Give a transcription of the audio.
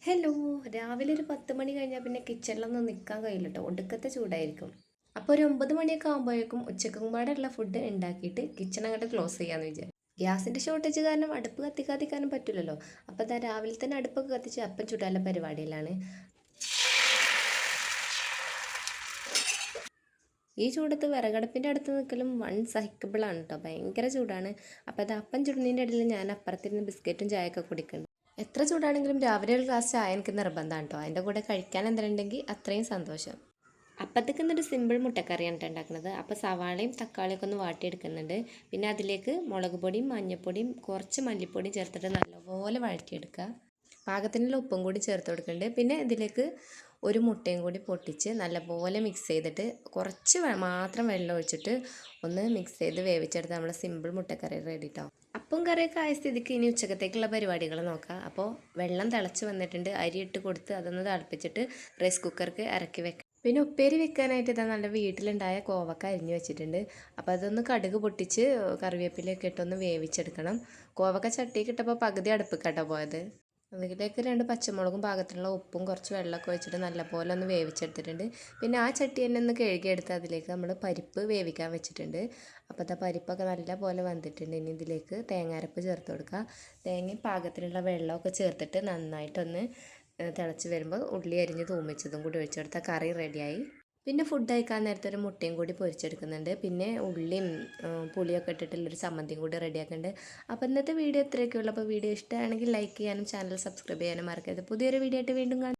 Hello. രാവിലെ ഒരു 10 മണി കഴിഞ്ഞാൽ പിന്നെ കിച്ചണിലൊന്നും നിൽക്കാൻ കഴിയില്ല കേട്ടോ, ഒടുക്കത്തെ ചൂടായിരിക്കും. അപ്പോൾ ഒരു 9 മണിയൊക്കെ ആകുമ്പോഴേക്കും ഉച്ചക്കും പാടുള്ള ഫുഡ് ഉണ്ടാക്കിയിട്ട് കിച്ചൺ അങ്ങോട്ട് ക്ലോസ് ചെയ്യാമെന്ന് വിചാരിച്ചു. ഗ്യാസിൻ്റെ ഷോർട്ടേജ് കാരണം അടുപ്പ് കത്തിക്കാതിരിക്കാനും പറ്റില്ലല്ലോ. അപ്പോൾ അതാ രാവിലെ തന്നെ അടുപ്പൊക്കെ കത്തിച്ച് അപ്പം ചുടാനുള്ള പരിപാടിയിലാണ്. ഈ ചൂടത്ത് വിറകടുപ്പിൻ്റെ അടുത്ത് നിൽക്കലും സഹിക്കബിളാണ് കേട്ടോ, ഭയങ്കര ചൂടാണ്. അപ്പോൾ അത് അപ്പം ചുടുന്നതിൻ്റെ ഇടയിൽ ഞാൻ അപ്പുറത്തിരുന്ന് ബിസ്ക്കറ്റും ചായയൊക്കെ കുടിക്കുന്നുണ്ട്. എത്ര ചൂടാണെങ്കിലും രാവിലെ ഒരു ഗ്ലാസ് ചായ എനിക്ക് നിർബന്ധമാണ് കേട്ടോ. അതിൻ്റെ കൂടെ കഴിക്കാൻ എന്തെങ്കിലും അത്രയും സന്തോഷം. അപ്പത്തേക്ക് എന്നൊരു സിമ്പിൾ മുട്ടക്കറിയാണ് കേട്ടോ ഉണ്ടാക്കുന്നത്. അപ്പോൾ സവാളയും തക്കാളിയൊക്കെ ഒന്ന് വാട്ടിയെടുക്കുന്നുണ്ട്. പിന്നെ അതിലേക്ക് മുളക് പൊടിയും മഞ്ഞൾപ്പൊടിയും കുറച്ച് മല്ലിപ്പൊടിയും ചേർത്തിട്ട് നല്ലപോലെ വഴറ്റിയെടുക്കുക. പാകത്തിനുള്ള ഉപ്പും കൂടി ചേർത്ത് കൊടുക്കുന്നുണ്ട്. പിന്നെ ഇതിലേക്ക് ഒരു മുട്ടയും കൂടി പൊട്ടിച്ച് നല്ലപോലെ മിക്സ് ചെയ്തിട്ട് കുറച്ച് മാത്രം വെള്ളം ഒഴിച്ചിട്ട് ഒന്ന് മിക്സ് ചെയ്ത് വേവിച്ചെടുത്ത് നമ്മൾ സിമ്പിൾ മുട്ടക്കറി റെഡി കേട്ടോ. അപ്പം കറിയൊക്കെ ആയ സ്ഥിതിക്ക് ഇനി ഉച്ചക്കത്തേക്കുള്ള പരിപാടികൾ നോക്കാം. അപ്പോൾ വെള്ളം തിളച്ച് വന്നിട്ടുണ്ട്. അരി ഇട്ട് കൊടുത്ത് അതൊന്ന് തിളപ്പിച്ചിട്ട് റൈസ് കുക്കർക്ക് ഇറക്കി വെക്കാം. പിന്നെ ഉപ്പേരി വെക്കാനായിട്ട് ഇതാ നല്ല വീട്ടിലുണ്ടായ കോവക്ക അരിഞ്ഞ് വെച്ചിട്ടുണ്ട്. അപ്പോൾ അതൊന്ന് കടുക് പൊട്ടിച്ച് കറിവേപ്പിലയൊക്കെ ഇട്ടൊന്ന് വേവിച്ചെടുക്കണം. കോവക്ക ചട്ടിക്ക് ഇട്ടപ്പോൾ പകുതി അടുപ്പിക്കട്ടോ പോയത്. അതിലേക്ക് 2 പച്ചമുളകും പാകത്തിനുള്ള ഉപ്പും കുറച്ച് വെള്ളമൊക്കെ ഒഴിച്ചിട്ട് നല്ലപോലെ ഒന്ന് വേവിച്ചെടുത്തിട്ടുണ്ട്. പിന്നെ ആ ചട്ടി തന്നെ ഒന്ന് കഴുകിയെടുത്ത് അതിലേക്ക് നമ്മൾ പരിപ്പ് വേവിക്കാൻ വെച്ചിട്ടുണ്ട്. അപ്പോൾ ആ പരിപ്പൊക്കെ നല്ലപോലെ വന്നിട്ടുണ്ട്. ഇനി ഇതിലേക്ക് തേങ്ങാരപ്പ് ചേർത്ത് കൊടുക്കുക. തേങ്ങയും പാകത്തിനുള്ള വെള്ളമൊക്കെ ചേർത്തിട്ട് നന്നായിട്ടൊന്ന് തിളച്ച് വരുമ്പോൾ ഉള്ളി അരിഞ്ഞ് തൂമിച്ചതും കൂടി ഒഴിച്ചെടുത്താൽ കറി റെഡിയായി. പിന്നെ ഫുഡ് കഴിക്കാൻ നേരത്തെ ഒരു മുട്ടയും കൂടി പൊരിച്ചെടുക്കുന്നുണ്ട്. പിന്നെ ഉള്ളിയും പുളിയൊക്കെ ഇട്ടിട്ടുള്ളൊരു ചമ്മന്തിയും കൂടി റെഡിയാക്കുന്നുണ്ട്. അപ്പോൾ ഇന്നത്തെ വീഡിയോ ഇത്രയൊക്കെ ഉള്ളൂ. അപ്പോൾ വീഡിയോ ഇഷ്ടമാണെങ്കിൽ ലൈക്ക് ചെയ്യാനും ചാനൽ സബ്സ്ക്രൈബ് ചെയ്യാനും മറക്കരുത്. പുതിയൊരു വീഡിയോ ആയിട്ട് വീണ്ടും കാണാം.